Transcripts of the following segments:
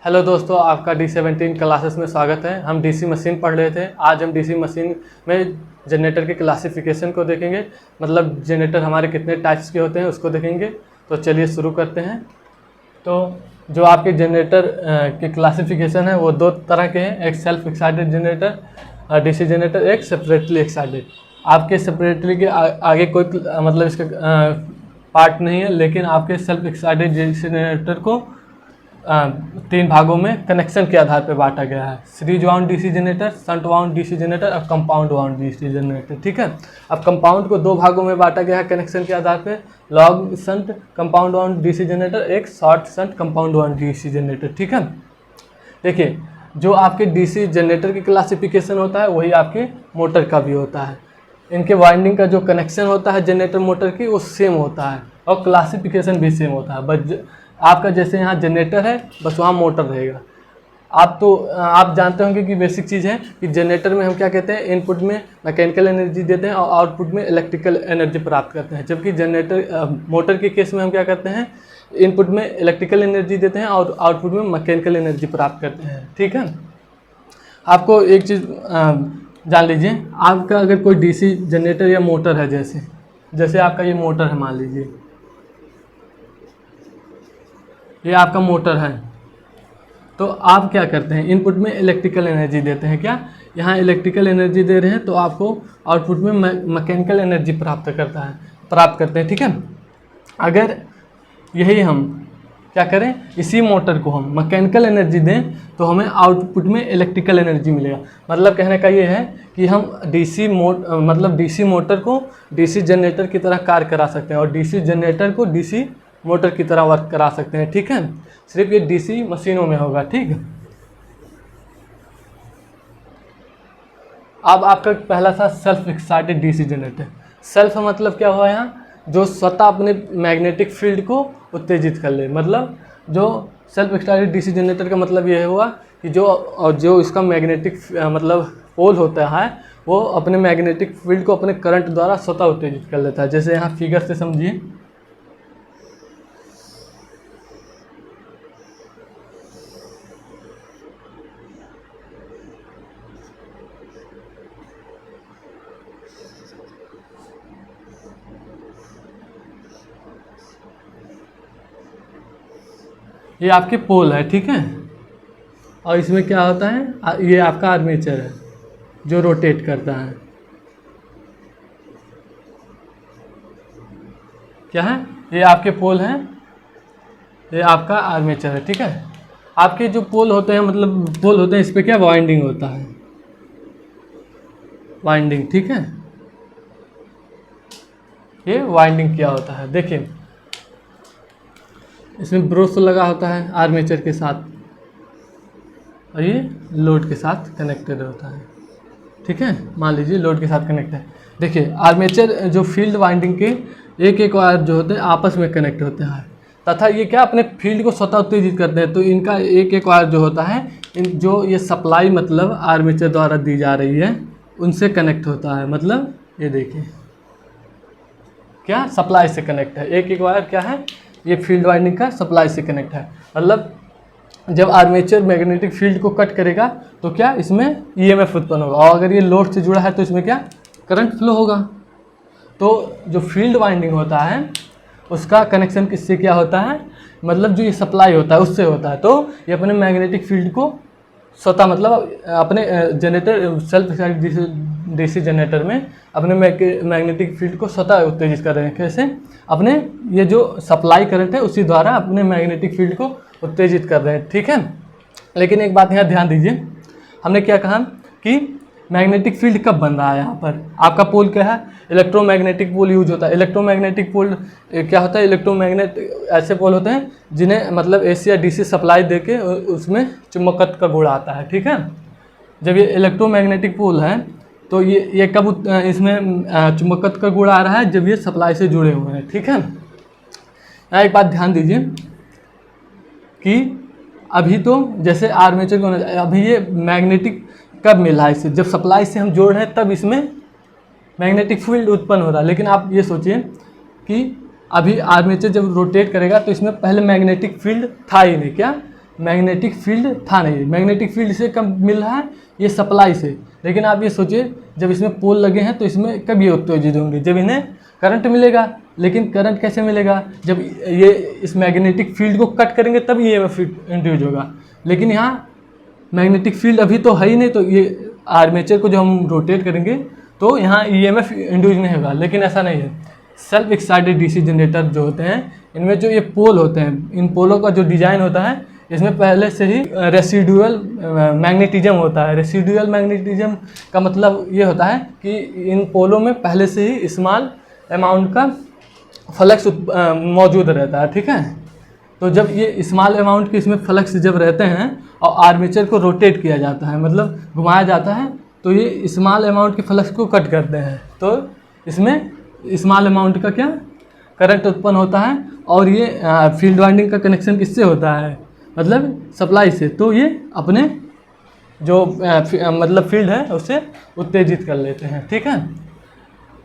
Hello दोस्तों, आपका D17 classes में स्वागत है। हम डीसी मशीन पढ़ रहे थे। आज हम डीसी मशीन में जनरेटर के क्लासिफिकेशन को देखेंगे, मतलब जनरेटर हमारे कितने टाइप्स के होते हैं उसको देखेंगे। तो चलिए शुरू करते हैं। तो जो आपके जनरेटर के क्लासिफिकेशन है वो दो तरह के हैं, एक self excited generator DC generator, एक सेपरेटली एक्साइटेड। आपके सेपरेटली के आगे कोई मतलब इसका पार्ट नहीं है, लेकिन आपके सेल्फ एक्साइटेड डीसी जनरेटर को तीन भागों में कनेक्शन के आधार पर बांटा गया है। Series wound DC generator, shunt wound DC generator और कंपाउंड वाउंड डीसी जनरेटर। ठीक है, अब कंपाउंड को दो भागों में बांटा गया है कनेक्शन के आधार पे, long shunt compound wound DC generator, एक short shunt compound wound DC generator. ठीक है, देखिए जो आपके डीसी जनरेटर की क्लासिफिकेशन होता है वही आपके मोटर का भी होता है। इनके वाइंडिंग का जो कनेक्शन होता है जनरेटर मोटर की वो सेम होता है और क्लासिफिकेशन भी सेम होता है। बस आपका जैसे यहाँ जनरेटर है बस वहाँ मोटर रहेगा। आप जानते होंगे कि बेसिक चीज़ है कि जनरेटर में हम क्या कहते हैं, इनपुट में मैकेनिकल एनर्जी देते हैं और आउटपुट में इलेक्ट्रिकल एनर्जी प्राप्त करते हैं। जबकि जनरेटर मोटर के केस में हम क्या करते हैं, इनपुट में इलेक्ट्रिकल एनर्जी देते हैं और आउटपुट में मैकेनिकल एनर्जी प्राप्त करते हैं। ठीक है, आपको एक चीज़ जान लीजिए, आपका अगर कोई डीसी जनरेटर या मोटर है, जैसे आपका ये मोटर है, मान लीजिए ये आपका मोटर है, तो आप क्या करते हैं, इनपुट में इलेक्ट्रिकल एनर्जी देते हैं। क्या यहाँ इलेक्ट्रिकल एनर्जी दे रहे हैं तो आपको आउटपुट में मैकेनिकल एनर्जी प्राप्त करते हैं। ठीक है, अगर यही हम क्या करें, इसी मोटर को हम मैकेनिकल एनर्जी दें तो हमें आउटपुट में इलेक्ट्रिकल एनर्जी मिलेगा। मतलब कहने का ये है कि हम डीसी मोटर को डीसी जनरेटर की तरह कार्य करा सकते हैं और डीसी जनरेटर को डीसी मोटर की तरह वर्क करा सकते हैं। ठीक है, सिर्फ ये डीसी मशीनों में होगा। ठीक है, अब आपका पहला था self excited DC generator. Self मतलब क्या हुआ यहाँ, जो स्वतः अपने मैग्नेटिक फील्ड को उत्तेजित कर ले। मतलब जो सेल्फ एक्साइटेड डीसी जनरेटर का मतलब ये हुआ कि जो इसका मैग्नेटिक मतलब पोल होता है वो अपने मैग्नेटिक फील्ड को अपने करंट द्वारा स्वतः उत्तेजित कर लेता है। जैसे यहाँ फिगर से समझिए, ये आपके पोल है। ठीक है, और इसमें क्या होता है, ये आपका आर्मेचर है जो रोटेट करता है। क्या है, ये आपके पोल हैं, ये आपका आर्मेचर है। ठीक है, आपके जो पोल होते हैं इस पर क्या वाइंडिंग होता है, वाइंडिंग। ठीक है, ये वाइंडिंग क्या होता है, देखिए इसमें ब्रोस लगा होता है आर्मेचर के साथ और ये लोड के साथ कनेक्टेड होता है। ठीक है, मान लीजिए लोड के साथ कनेक्ट है। देखिए आर्मेचर जो फील्ड वाइंडिंग के एक वायर जो होते हैं आपस में कनेक्ट होते हैं तथा ये क्या अपने फील्ड को स्वतः उत्तेजित करते हैं। तो इनका एक वायर जो होता है, जो ये सप्लाई मतलब आर्मेचर द्वारा दी जा रही है उनसे कनेक्ट होता है। मतलब ये देखिए क्या सप्लाई से कनेक्ट है, एक वायर क्या है, ये फील्ड वाइंडिंग का सप्लाई से कनेक्ट है। मतलब जब आर्मेचर मैग्नेटिक फील्ड को कट करेगा तो क्या इसमें ईएमएफ उत्पन्न होगा और अगर ये लोड से जुड़ा है तो इसमें क्या करंट फ्लो होगा। तो जो फील्ड वाइंडिंग होता है उसका कनेक्शन किससे क्या होता है, मतलब जो ये सप्लाई होता है उससे होता है। तो ये अपने मैग्नेटिक फील्ड को स्वतः मतलब अपने generator self excited DC generator में अपने मैग्नेटिक फील्ड को स्वतः उत्तेजित कर रहे हैं। कैसे, अपने ये जो सप्लाई करंट है उसी द्वारा अपने मैग्नेटिक फील्ड को उत्तेजित कर रहे हैं। ठीक है, लेकिन एक बात यहाँ ध्यान दीजिए, हमने क्या कहा कि मैग्नेटिक फील्ड कब बन रहा है। यहाँ पर आपका पोल क्या है, इलेक्ट्रोमैग्नेटिक पोल यूज होता है। इलेक्ट्रोमैग्नेटिक पोल क्या होता है, इलेक्ट्रोमैग्नेट ऐसे पोल होते हैं जिन्हें मतलब एसी या डीसी सप्लाई देके उसमें चुंबकत्व का गुण आता है। ठीक है, जब ये इलेक्ट्रोमैग्नेटिक पोल है तो ये कब इसमें चुंबकत्व का गुण आ रहा है, जब ये सप्लाई से जुड़े हुए हैं। ठीक है, यहाँ एक बात ध्यान दीजिए कि अभी तो जैसे आर्मेचर को अभी ये मैग्नेटिक कब मिला है इससे, जब सप्लाई से हम जोड़ रहे हैं तब इसमें मैग्नेटिक फील्ड उत्पन्न हो रहा है। लेकिन आप ये सोचिए कि अभी आर्मेचर जब रोटेट करेगा तो इसमें पहले मैग्नेटिक फील्ड था ही नहीं। क्या मैग्नेटिक फील्ड था नहीं, मैग्नेटिक फील्ड से कब मिल रहा है, ये सप्लाई से। लेकिन आप ये सोचिए जब इसमें पोल लगे हैं तो इसमें कब ये उत्तेजित होंगे, जब इन्हें करंट मिलेगा। लेकिन करंट कैसे मिलेगा, जब ये इस मैग्नेटिक फील्ड को कट करेंगे तब ये EMF इंड्यूज होगा। लेकिन यहाँ मैग्नेटिक फील्ड अभी तो है ही नहीं, तो ये आर्मेचर को जो हम रोटेट करेंगे तो यहाँ EMF इंड्यूज नहीं होगा। लेकिन ऐसा नहीं है, सेल्फ एक्साइटेड डीसी जनरेटर जो होते हैं इनमें जो ये पोल होते हैं, इन पोलों का जो डिज़ाइन होता है इसमें पहले से ही रेसिडुअल मैग्नेटिज्म होता है। रेसिडुअल मैग्नेटिज्म का मतलब ये होता है कि इन पोलों में पहले से ही स्मॉल अमाउंट का फ्लक्स मौजूद रहता है, ठीक है। तो जब ये स्मॉल अमाउंट के इसमें फ्लक्स जब रहते हैं और आर्मेचर को रोटेट किया जाता है, मतलब घुमाया जाता है, तो ये स्मॉल अमाउंट के फ्लक्स को कट करते हैं, तो इसमें स्मॉल अमाउंट का क्या करंट उत्पन्न होता है। और ये फील्ड वाइंडिंग का कनेक्शन किससे होता है, मतलब सप्लाई से। तो ये अपने जो मतलब फील्ड है उसे उत्तेजित कर लेते हैं, ठीक है।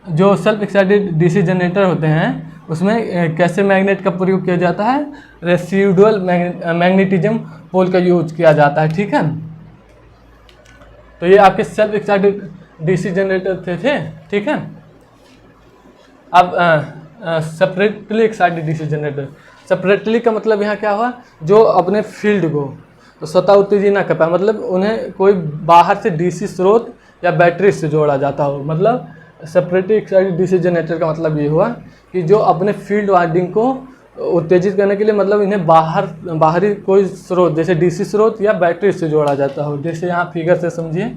जो सेल्फ एक्साइटेड डीसी जनरेटर होते हैं उसमें कैसे मैग्नेट का प्रयोग किया जाता है, रेसिडुअल मैग्नेटिज्म पोल का यूज किया जाता है, ठीक है। तो ये आपके सेल्फ एक्साइटेड डीसी जनरेटर थे, ठीक है। अब separately excited DC generator, separately का मतलब यहाँ क्या हुआ, जो अपने फील्ड को तो स्वतः उत्तेजित ना कर पाए, मतलब उन्हें कोई बाहर से डीसी स्रोत या बैटरी से जोड़ा जाता हो। मतलब सेपरेटली एक्साइटेड डीसी जनरेटर का मतलब ये हुआ कि जो अपने फील्ड वाइंडिंग को उत्तेजित करने के लिए, मतलब इन्हें बाहरी कोई स्रोत जैसे डीसी स्रोत या बैटरी से जोड़ा जाता हो। जैसे यहाँ फिगर से समझिए,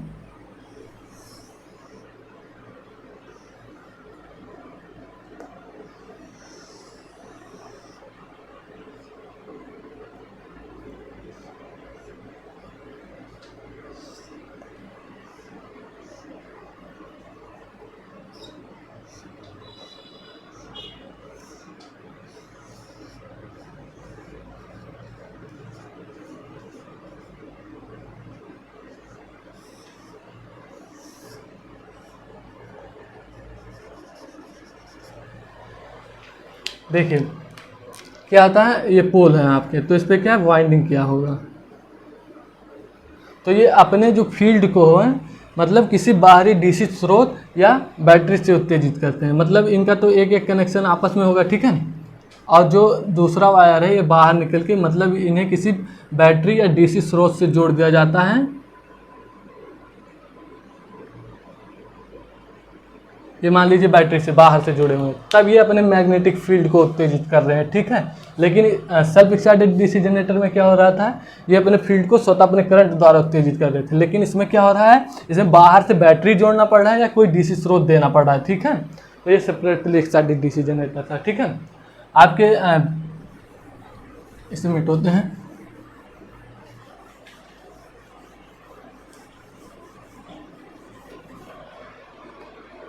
देखिए क्या आता है, ये पोल है आपके, तो इस पर क्या वाइंडिंग किया होगा, तो ये अपने जो फील्ड को है मतलब किसी बाहरी डीसी स्रोत या बैटरी से उत्तेजित करते हैं। मतलब इनका तो एक एक कनेक्शन आपस में होगा, ठीक है। और जो दूसरा वायर है ये बाहर निकल के मतलब इन्हें किसी बैटरी या डीसी स्रोत से जोड़ दिया जाता है। ये मान लीजिए बैटरी से बाहर से जुड़े हुए हैं, तब ये अपने मैग्नेटिक फील्ड को उत्तेजित कर रहे हैं, ठीक है। लेकिन सेल्फ एक्साइटेड डीसी जनरेटर में क्या हो रहा था, ये अपने फील्ड को स्वतः अपने करंट द्वारा उत्तेजित कर रहे थे। लेकिन इसमें क्या हो रहा है, इसमें बाहर से बैटरी जोड़ना पड़ रहा है या कोई डीसी स्रोत देना पड़ रहा है, ठीक है। तो ये सेपरेटली एक्साइटेड डीसी जनरेटर था, ठीक है। आपके इसे मिटाते हैं,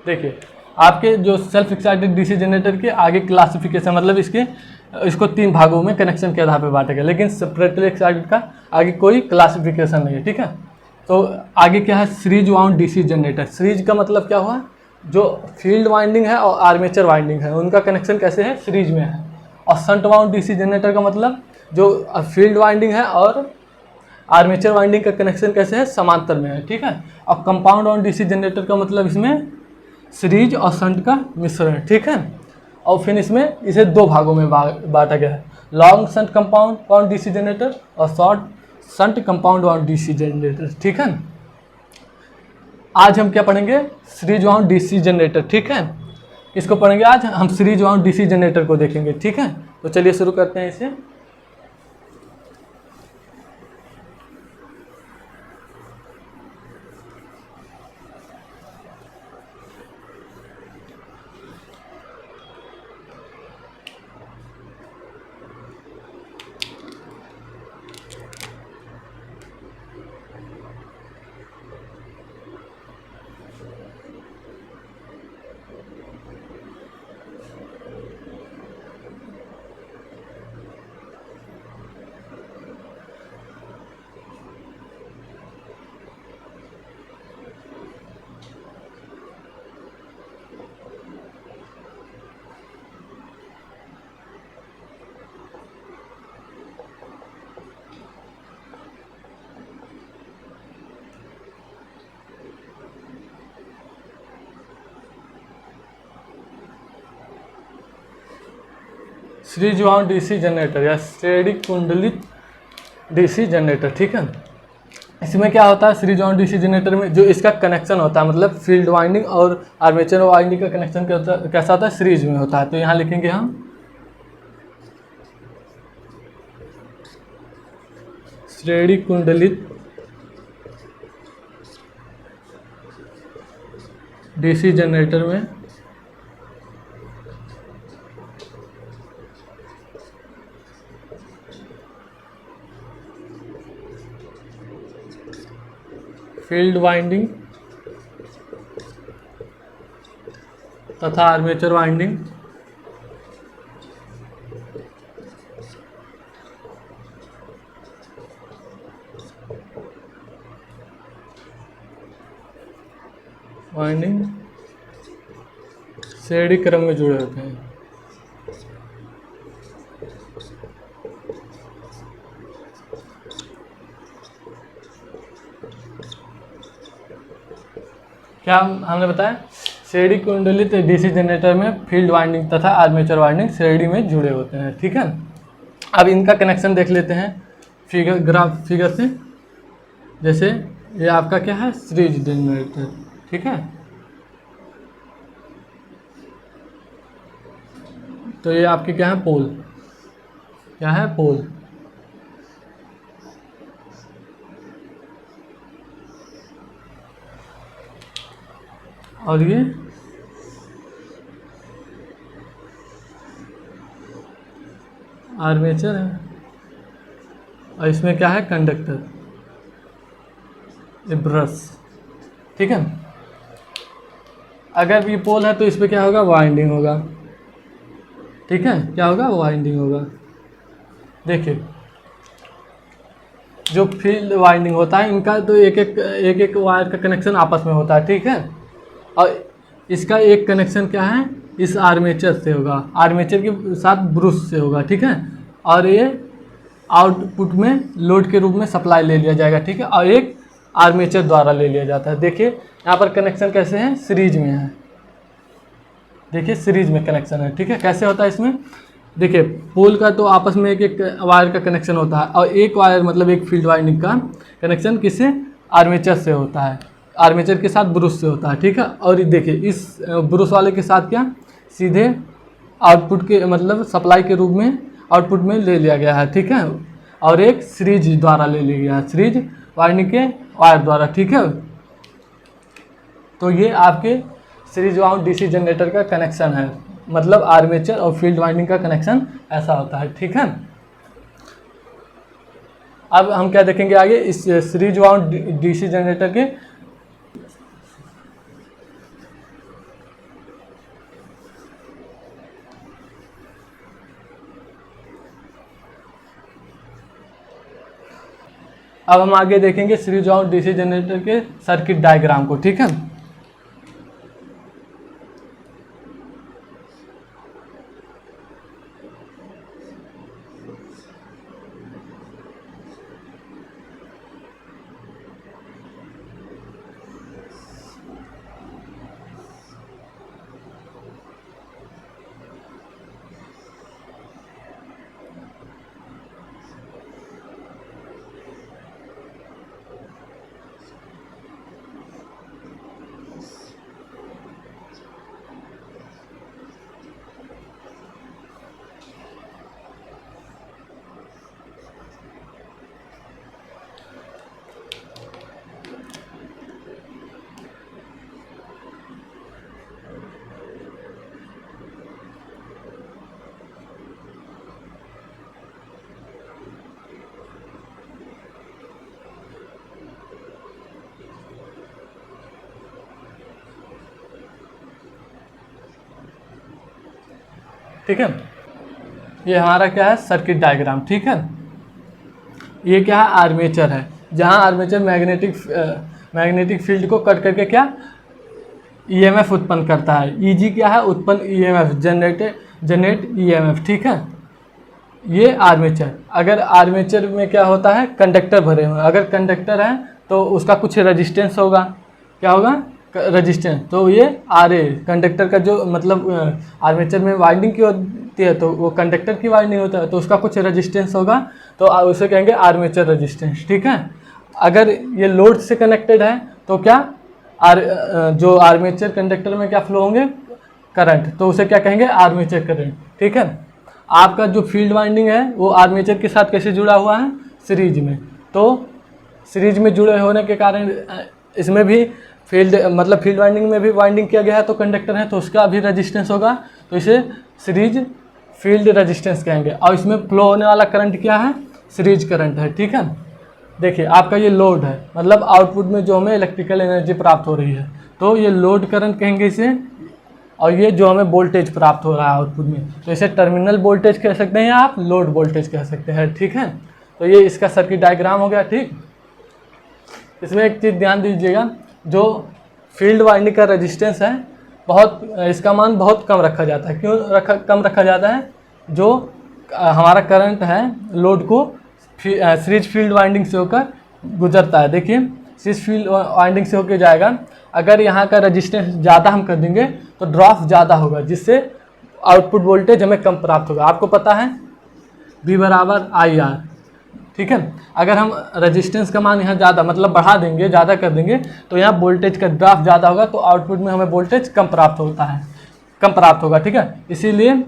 देखिए आपके जो सेल्फ एक्साइटेड डीसी जनरेटर के आगे क्लासिफिकेशन, मतलब इसको 3 भागों में कनेक्शन के आधार पर बांटा गया। लेकिन सेपरेटली एक्साइटेड का आगे कोई क्लासिफिकेशन नहीं है, ठीक है। तो आगे क्या है, series wound DC generator. Series का मतलब क्या हुआ, जो फील्ड वाइंडिंग है और आर्मेचर वाइंडिंग है उनका कनेक्शन कैसे है, सीरीज में है। और शंट वाउंड डीसी जनरेटर का मतलब जो फील्ड वाइंडिंग है और आर्मेचर वाइंडिंग का कनेक्शन कैसे है, समांतर में है, ठीक है। और कंपाउंड वाउंड डीसी जनरेटर का मतलब इसमें सीरीज और शंट का मिश्रण, ठीक है। और फिर इसमें इसे 2 भागों में बांटा गया है, long shunt compound wound DC generator और short shunt compound wound DC generator, ठीक है। आज हम क्या पढ़ेंगे, सीरीज वाउंड डीसी जनरेटर, ठीक है। इसको पढ़ेंगे आज हम, सीरीज वाउंड डीसी जनरेटर को देखेंगे, ठीक है। तो चलिए शुरू करते हैं इसे। सीरीज वाउंड डीसी जनरेटर या स्टेडी कुंडलित डीसी जनरेटर, ठीक है। इसमें क्या होता है, सीरीज वाउंड डीसी जनरेटर में जो इसका कनेक्शन होता है, मतलब फील्ड वाइंडिंग और आर्मेचर वाइंडिंग का कनेक्शन कैसा होता है, सीरीज में होता है। तो यहाँ लिखेंगे हम स्टेडी कुंडलित डीसी जनरेटर में फील्ड वाइंडिंग तथा आर्मेचर वाइंडिंग श्रेणी क्रम में जुड़े होते हैं। क्या हमने बताया, श्रेणी कुंडलित डीसी जनरेटर में फील्ड वाइंडिंग तथा आर्मेचर वाइंडिंग श्रेणी में जुड़े होते हैं, ठीक है। अब इनका कनेक्शन देख लेते हैं फिगर से। जैसे ये आपका क्या है, सीरीज जनरेटर, ठीक है। तो ये आपके क्या है, पोल, क्या है, पोल। और ये आर्मेचर है और इसमें क्या है, कंडक्टर, ये ब्रश, ठीक है। अगर ये पोल है तो इस पर क्या होगा, वाइंडिंग होगा, ठीक है। क्या होगा, वाइंडिंग होगा। देखिए जो फील्ड वाइंडिंग होता है इनका तो एक एक वायर का कनेक्शन आपस में होता है, ठीक है। और इसका एक कनेक्शन क्या है, इस आर्मेचर से होगा, आर्मेचर के साथ ब्रश से होगा, ठीक है। और ये आउटपुट में लोड के रूप में सप्लाई ले लिया जाएगा, ठीक है। और एक आर्मेचर द्वारा ले लिया जाता है। देखिए यहाँ पर कनेक्शन कैसे है, सीरीज में है, देखिए सीरीज में कनेक्शन है, ठीक है। कैसे होता है इसमें, देखिए पोल का तो आपस में एक एक वायर का कनेक्शन होता है और एक वायर मतलब एक फील्ड वाइंडिंग का कनेक्शन किससे, आर्मेचर से होता है, आर्मेचर के साथ ब्रश से होता है, ठीक है। और देखिए इस ब्रश वाले के साथ क्या, सीधे आउटपुट के मतलब सप्लाई के रूप में आउटपुट में ले लिया गया है, ठीक है। और एक सीरीज द्वारा ले लिया गया है, सीरीज वाइंडिंग के वायर द्वारा, ठीक है। तो ये आपके सीरीज वाउंड डीसी जनरेटर का कनेक्शन है, मतलब आर्मेचर और फील्ड वाइंडिंग का कनेक्शन ऐसा होता है, ठीक है। अब हम क्या देखेंगे आगे, इस सीरीज वाउंड डीसी जनरेटर के अब हम आगे देखेंगे सीरीज वाउंड डीसी जनरेटर के सर्किट डायग्राम को, ठीक है। ठीक है, ये हमारा क्या है, सर्किट डायग्राम, ठीक है। ये क्या है, आर्मेचर है, जहाँ आर्मेचर मैग्नेटिक फील्ड को कट करके क्या ईएमएफ उत्पन्न करता है। ईजी क्या है, उत्पन्न ईएमएफ, जनरेट ईएमएफ, ठीक है। ये आर्मेचर, अगर आर्मेचर में क्या होता है, कंडक्टर भरे हुए, अगर कंडक्टर है तो उसका कुछ रेजिस्टेंस होगा, क्या होगा, रजिस्टेंस, तो ये आर ए कंडक्टर का जो मतलब आर्मेचर में वाइंडिंग की होती है तो वो कंडक्टर की वाइंडिंग होता है, तो उसका कुछ रजिस्टेंस होगा तो उसे कहेंगे आर्मेचर रजिस्टेंस। ठीक है, अगर ये लोड से कनेक्टेड है तो क्या जो आर्मेचर कंडक्टर में क्या फ्लो होंगे, करंट, तो उसे क्या कहेंगे, आर्मेचर करंट। ठीक है, आपका जो फील्ड वाइंडिंग है वो आर्मेचर के साथ कैसे जुड़ा हुआ है, सीरीज में, तो सीरीज में जुड़े होने के कारण इसमें भी फील्ड वाइंडिंग में भी वाइंडिंग किया गया है तो कंडक्टर है तो उसका भी रेजिस्टेंस होगा, तो इसे सीरीज फील्ड रेजिस्टेंस कहेंगे। और इसमें फ्लो होने वाला करंट क्या है, सीरीज करंट है। ठीक है, देखिए आपका ये लोड है, मतलब आउटपुट में जो हमें इलेक्ट्रिकल एनर्जी प्राप्त हो रही है तो ये लोड करंट कहेंगे इसे, और ये जो हमें वोल्टेज प्राप्त हो रहा है आउटपुट में तो इसे टर्मिनल वोल्टेज कह सकते हैं या आप लोड वोल्टेज कह सकते हैं। ठीक है, तो ये इसका सर्किट डायग्राम हो गया। ठीक, इसमें एक चीज़ ध्यान दीजिएगा, जो फील्ड वाइंडिंग का रेजिस्टेंस है इसका मान बहुत कम रखा जाता है। क्यों कम रखा जाता है, जो हमारा करंट है लोड को सीरीज फील्ड वाइंडिंग से होकर गुजरता है। देखिए सीरीज फील्ड वाइंडिंग से होकर जाएगा, अगर यहाँ का रेजिस्टेंस ज़्यादा हम कर देंगे तो ड्रॉप ज़्यादा होगा, जिससे आउटपुट वोल्टेज हमें कम प्राप्त होगा। आपको पता है V बराबर IR। ठीक है, अगर हम रेजिस्टेंस का मान यहाँ ज़्यादा मतलब बढ़ा देंगे, ज़्यादा कर देंगे तो यहाँ वोल्टेज का ड्रॉप ज़्यादा होगा, तो आउटपुट में हमें वोल्टेज कम प्राप्त होगा। ठीक है, इसीलिए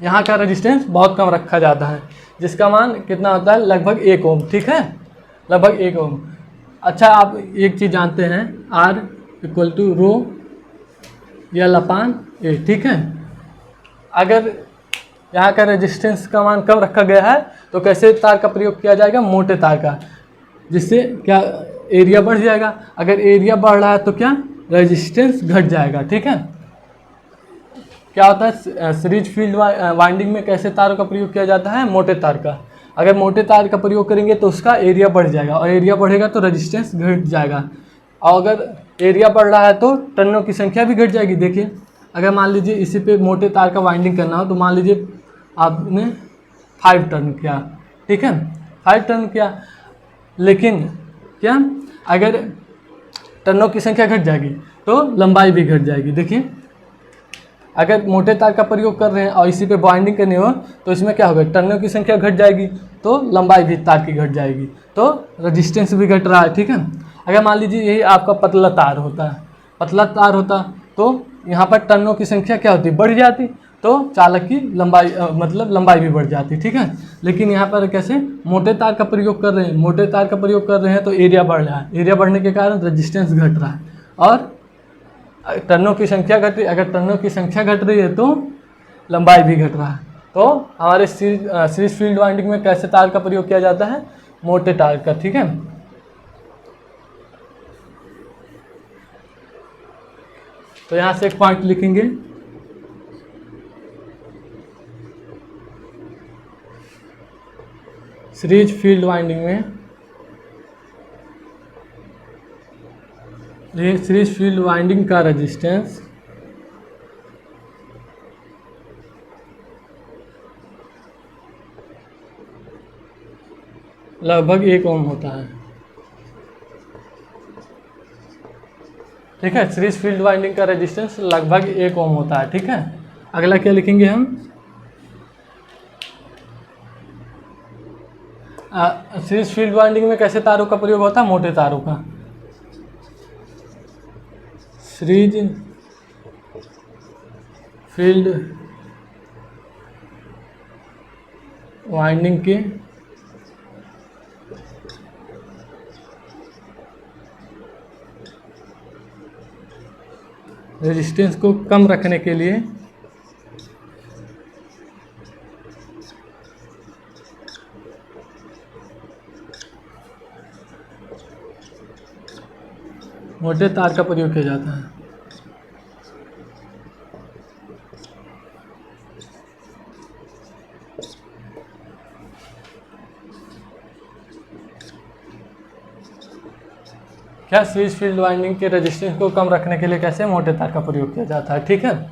यहाँ का रेजिस्टेंस बहुत कम रखा जाता है, जिसका मान कितना होता है, लगभग 1 ओम। ठीक है, लगभग 1 ओम। अच्छा, आप एक चीज़ जानते हैं, R = रो L/A। ठीक है, अगर यहाँ का रेजिस्टेंस का मान कम रखा गया है तो कैसे तार का प्रयोग किया जाएगा, मोटे तार का, जिससे क्या एरिया बढ़ जाएगा। अगर एरिया बढ़ रहा है तो क्या रेजिस्टेंस घट जाएगा। ठीक है, क्या होता है, सीरीज फील्ड वाइंडिंग में कैसे तारों का प्रयोग किया जाता है, मोटे तार का। अगर मोटे तार का प्रयोग करेंगे तो उसका एरिया बढ़ जाएगा, और एरिया बढ़ेगा तो रेजिस्टेंस घट जाएगा। और अगर एरिया बढ़ रहा है तो टर्नों की संख्या भी घट जाएगी। देखिए, अगर मान लीजिए इसी पे मोटे तार का वाइंडिंग करना हो तो मान लीजिए आपने 5 टर्न किया। ठीक है, 5 टर्न किया, लेकिन क्या अगर टर्नों की संख्या घट जाएगी तो लंबाई भी घट जाएगी। देखिए, अगर मोटे तार का प्रयोग कर रहे हैं और इसी पे वाइंडिंग करनी हो तो इसमें क्या होगा, टर्नों की संख्या घट जाएगी तो लंबाई भी तार की घट जाएगी, तो रेजिस्टेंस भी घट रहा है। ठीक है, अगर मान लीजिए यही आपका पतला तार होता तो यहाँ पर टर्नों की संख्या क्या होती, बढ़ जाती, तो चालक की लंबाई लंबाई भी बढ़ जाती। ठीक है, लेकिन यहाँ पर कैसे मोटे तार का प्रयोग कर रहे हैं तो एरिया बढ़ रहा है, एरिया बढ़ने के कारण रेजिस्टेंस घट रहा है और टर्नों की संख्या घट रही है। अगर टर्नों की संख्या घट रही है तो लंबाई भी घट रहा है। तो हमारे सीरीज फील्ड वाइंडिंग में कैसे तार का प्रयोग किया जाता है, मोटे तार का। ठीक है, तो यहाँ से एक पॉइंट लिखेंगे, सीरीज फील्ड वाइंडिंग में सीरीज फील्ड वाइंडिंग का रेजिस्टेंस लगभग 1 ओम होता है। ठीक है, सीरीज फील्ड वाइंडिंग का रेजिस्टेंस लगभग 1 ओम होता है। ठीक है, अगला क्या लिखेंगे हम, सीरीज फील्ड वाइंडिंग में कैसे तारों का प्रयोग होता है, मोटे तारों का। सीरीज फील्ड वाइंडिंग के रेजिस्टेंस को कम रखने के लिए मोटे तार का प्रयोग किया जाता है। क्या सीरीज फील्ड वाइंडिंग के रेजिस्टेंस को कम रखने के लिए कैसे मोटे तार का प्रयोग किया जाता है। ठीक है,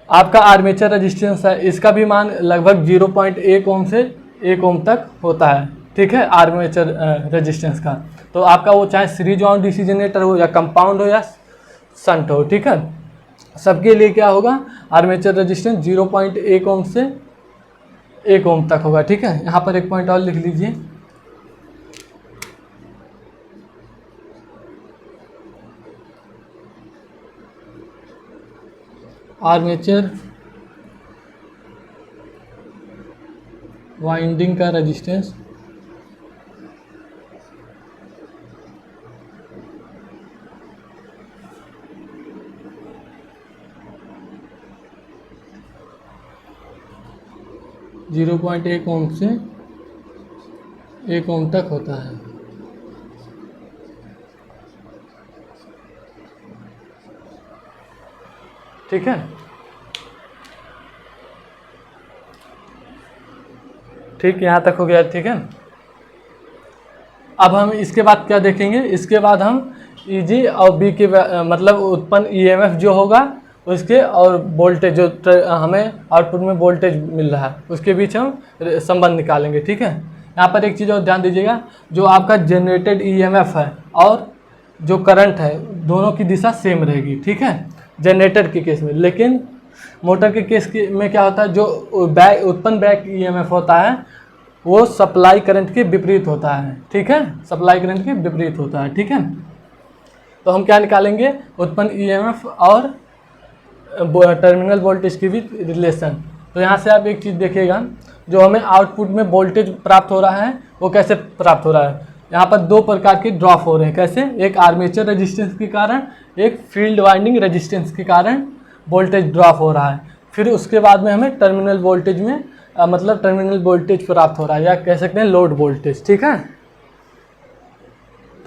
आपका आर्मेचर रेजिस्टेंस है, इसका भी मान लगभग 0.1 ओम से 1 ओम तक होता है। ठीक है, आर्मेचर रेजिस्टेंस का। तो आपका वो चाहे सीरीज ऑन डीसी जनरेटर हो या कंपाउंड हो या शंट हो, ठीक है, सबके लिए क्या होगा, आर्मेचर रेजिस्टेंस 0.1 ओम से 1 ओम तक होगा। ठीक है, यहाँ पर एक पॉइंट और लिख लीजिए, आर्मेचर वाइंडिंग का रेजिस्टेंस 0.1 ओम से 1 ओम तक होता है। ठीक है, ठीक, यहाँ तक हो गया। ठीक है, अब हम इसके बाद क्या देखेंगे, इसके बाद हम ईजी और बी के मतलब उत्पन्न ईएमएफ जो होगा उसके और वोल्टेज जो हमें आउटपुट में वोल्टेज मिल रहा है उसके बीच हम संबंध निकालेंगे। ठीक है, यहाँ पर एक चीज़ और ध्यान दीजिएगा, जो आपका जनरेटेड ईएमएफ है और जो करंट है दोनों की दिशा सेम रहेगी। ठीक है, जनरेटर के केस में, लेकिन मोटर के केस में क्या होता है, जो उत्पन्न बैक ईएमएफ होता है वो सप्लाई करंट के विपरीत होता है। ठीक है, सप्लाई करंट के विपरीत होता है। ठीक है, तो हम क्या निकालेंगे, उत्पन्न ईएमएफ और टर्मिनल वोल्टेज की भी रिलेशन। तो यहाँ से आप एक चीज़ देखिएगा, जो हमें आउटपुट में वोल्टेज प्राप्त हो रहा है वो कैसे प्राप्त हो रहा है, यहाँ पर दो प्रकार के ड्रॉप हो रहे हैं। कैसे, एक आर्मेचर रेजिस्टेंस के कारण, एक फील्ड वाइंडिंग रेजिस्टेंस के कारण वोल्टेज ड्रॉप हो रहा है। फिर उसके बाद में हमें टर्मिनल वोल्टेज में मतलब टर्मिनल वोल्टेज प्राप्त हो रहा है, या कह सकते हैं लोड वोल्टेज। ठीक है,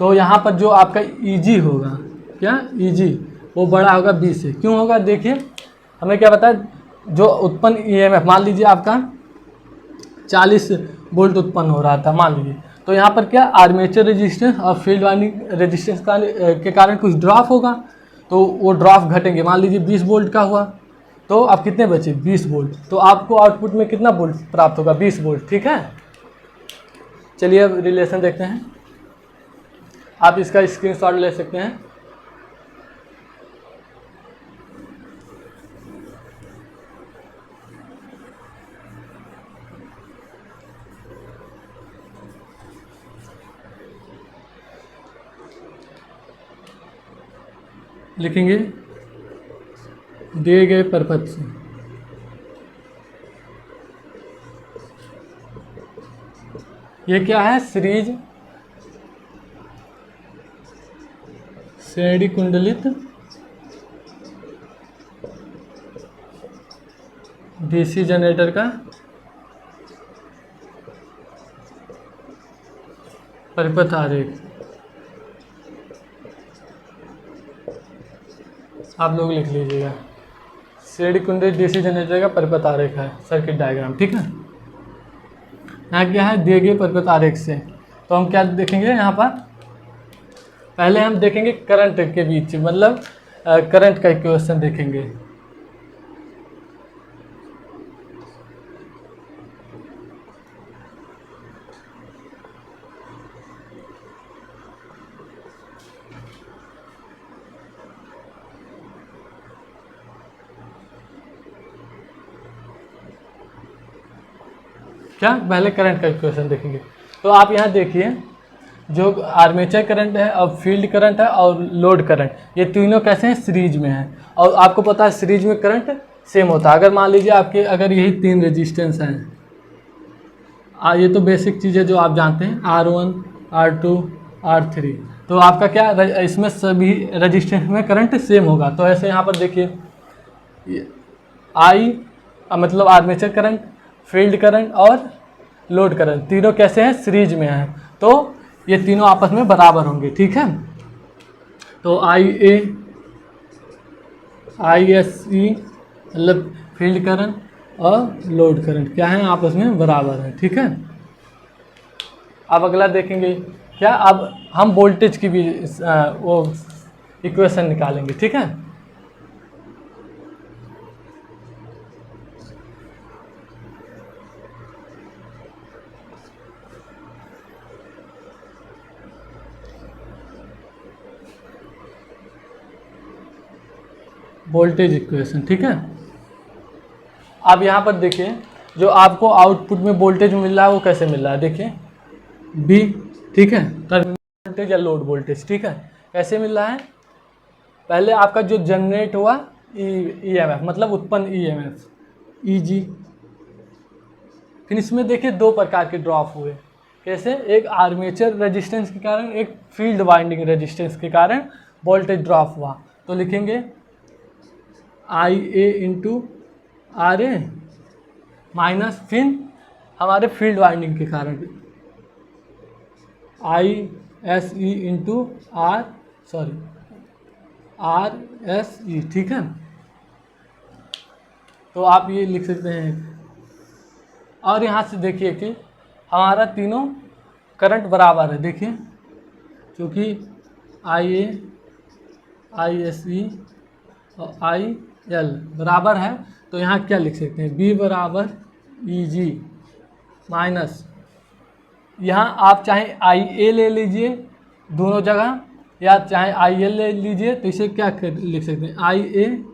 तो यहाँ पर जो आपका ईजी होगा, क्या ईजी, वो बड़ा होगा बी से। क्यों होगा, देखिए हमें क्या पता है, जो उत्पन्न ईएमएफ मान लीजिए आपका 40 वोल्ट उत्पन्न हो रहा था मान लीजिए, तो यहाँ पर क्या आर्मेचर रेजिस्टेंस और फील्ड वाइंडिंग रेजिस्टेंस के कारण कुछ ड्रॉप होगा, तो वो ड्रॉप घटेंगे। मान लीजिए 20 वोल्ट का हुआ, तो आप कितने बचे, 20 वोल्ट, तो आपको आउटपुट में कितना वोल्ट प्राप्त होगा, 20 वोल्ट। ठीक है, चलिए अब रिलेशन देखते हैं, आप इसका स्क्रीनशॉट ले सकते हैं। लिखेंगे दिए गए परपथ से ये क्या है, सीरीज श्रेणी कुंडलित डीसी जनरेटर का परिपथ आरेख। आप लोग लिख लीजिएगा, श्रेणी कुंडलित डीसी जनरेटर का परिपथ आरेख है, सर्किट डायग्राम। ठीक है, यहाँ क्या है, दिए गए परिपथ आरेख से। तो हम क्या देखेंगे, यहाँ पर पहले हम देखेंगे करंट के बीच, मतलब करंट का इक्वेशन देखेंगे। क्या, पहले करंट का इक्वेशन देखेंगे। तो आप यहाँ देखिए, जो आर्मेचर करंट है और फील्ड करंट है और लोड करंट, ये तीनों कैसे हैं, सीरीज में है। और आपको पता है सीरीज में करंट सेम होता है। अगर मान लीजिए आपके अगर यही 3 रेजिस्टेंस हैं, ये तो बेसिक चीज़ है जो आप जानते हैं, R1, R2, R3, तो आपका क्या इसमें सभी रेजिस्टेंस में करंट सेम होगा। तो ऐसे यहाँ पर देखिए, आई मतलब आर्मेचर करंट, फील्ड करंट और लोड करंट तीनों कैसे हैं, सीरीज में हैं, तो ये तीनों आपस में बराबर होंगे। ठीक है, तो IA ISE मतलब फील्ड करंट और लोड करंट क्या है, आपस में बराबर है। ठीक है, अब अगला देखेंगे क्या, अब हम वोल्टेज की भी वो इक्वेशन निकालेंगे। ठीक है, वोल्टेज इक्वेशन, ठीक है। अब यहाँ पर देखिए जो आपको आउटपुट में वोल्टेज मिल रहा है वो कैसे मिल रहा है, देखिए बी, ठीक है, टर्मिनल वोल्टेज या लोड वोल्टेज, ठीक है। कैसे मिल रहा है, पहले आपका जो जनरेट हुआ ईएमएफ मतलब उत्पन्न ईएमएफ ईजी, फिर इसमें देखिए दो प्रकार के ड्रॉप हुए, कैसे, एक आर्मेचर रेजिस्टेंस के कारण, एक फील्ड वाइंडिंग रेजिस्टेंस के कारण वोल्टेज ड्रॉप हुआ। तो लिखेंगे आई ए इंटू आर ए माइनस फिर हमारे फील्ड वाइंडिंग के कारण I S E into are S ई, ठीक है। तो आप ये लिख सकते हैं। और यहाँ से देखिए कि हमारा तीनों करंट बराबर है, देखिए क्योंकि आई ए आई एस ई और आई एल बराबर है, तो यहाँ क्या लिख सकते हैं, बी बराबर ई जी माइनस, यहाँ आप चाहे आई ए ले लीजिए दोनों जगह या चाहे आई एल ले लीजिए, तो इसे क्या लिख सकते हैं, I A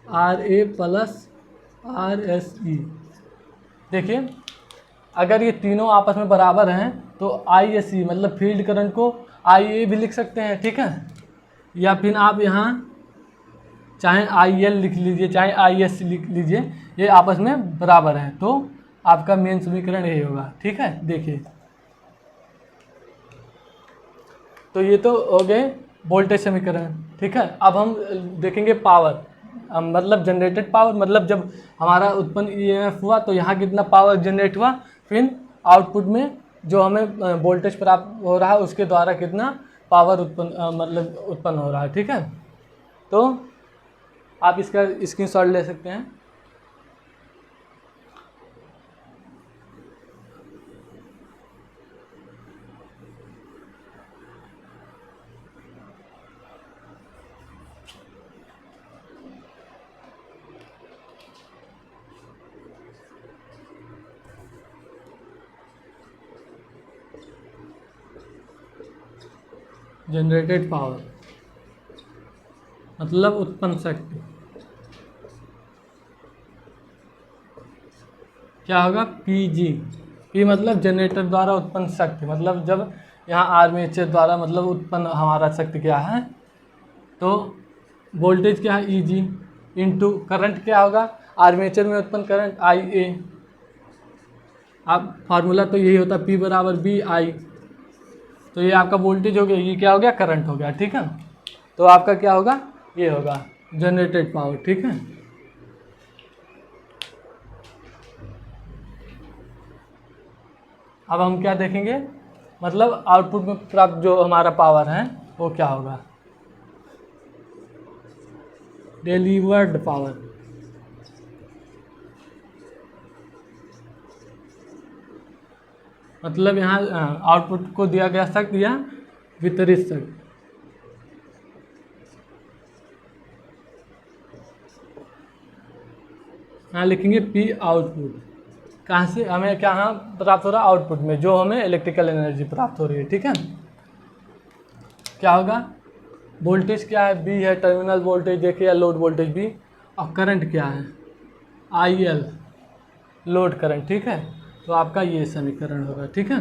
R A plus R S E. देखिए अगर ये तीनों आपस में बराबर हैं तो आई एस ई मतलब फील्ड करंट को आई ए भी लिख सकते हैं, ठीक है, या फिर आप यहाँ चाहे आई एल लिख लीजिए चाहे आई एस लिख लीजिए, ये आपस में बराबर हैं, तो आपका मेन समीकरण यही होगा, ठीक है। देखिए तो ये तो हो गए वोल्टेज समीकरण, ठीक है। अब हम देखेंगे पावर, मतलब जनरेटेड पावर, मतलब जब हमारा उत्पन्न ईएमएफ हुआ तो यहाँ कितना पावर जनरेट हुआ, फिर आउटपुट में जो हमें वोल्टेज प्राप्त हो रहा है उसके द्वारा कितना पावर उत्पन्न हो रहा है, ठीक है। तो आप इसका स्क्रीनशॉट ले सकते हैं। जनरेटेड पावर मतलब उत्पन्न शक्ति क्या होगा, पी जी, पी मतलब जनरेटर द्वारा उत्पन्न शक्ति, मतलब जब यहाँ आर्मेचर द्वारा मतलब उत्पन्न हमारा शक्ति क्या है, तो वोल्टेज क्या है ई जी इंटू करंट क्या होगा, आर्मेचर में उत्पन्न करंट आई ए। अब फार्मूला तो यही होता है पी बराबर बी आई, तो ये आपका वोल्टेज हो गया, ये क्या हो गया, करंट हो गया, ठीक है। तो आपका क्या होगा, ये होगा जनरेटेड पावर, ठीक है। अब हम क्या देखेंगे, मतलब आउटपुट में प्राप्त जो हमारा पावर है वो क्या होगा, डिलीवर्ड पावर, मतलब यहाँ आउटपुट को दिया गया शक्ति या वितरित शक्ति। यहाँ लिखेंगे पी आउटपुट, कहाँ से हमें क्या यहाँ प्राप्त हो रहा है, आउटपुट में जो हमें इलेक्ट्रिकल एनर्जी प्राप्त हो रही है, ठीक है। क्या होगा, वोल्टेज क्या है, बी है टर्मिनल वोल्टेज देखिए या लोड वोल्टेज बी, और करंट क्या है, आई एल लोड करंट, ठीक है। तो आपका ये समीकरण होगा, ठीक है।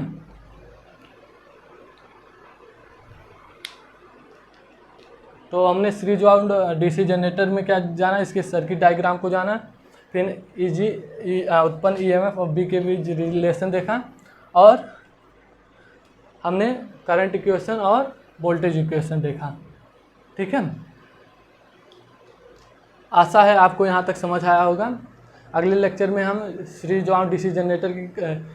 तो हमने सीरीज वाउंड डीसी जनरेटर में क्या जाना, इसके सर्किट डायग्राम को जाना, फिर ईजी उत्पन्न ईएमएफ और बी के बीच रिलेशन देखा, और हमने करंट इक्वेशन और वोल्टेज इक्वेशन देखा, ठीक है। आशा है आपको यहाँ तक समझ आया होगा। अगले लेक्चर में हम सीरीज वाउंड डीसी जनरेटर की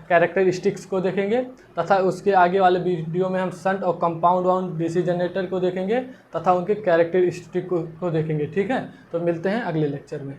कैरेक्टरिस्टिक्स को देखेंगे तथा उसके आगे वाले वीडियो में हम शंट और कंपाउंड वाउंड डीसी जनरेटर को देखेंगे तथा उनके कैरेक्टरिस्टिक को देखेंगे, ठीक है। तो मिलते हैं अगले लेक्चर में।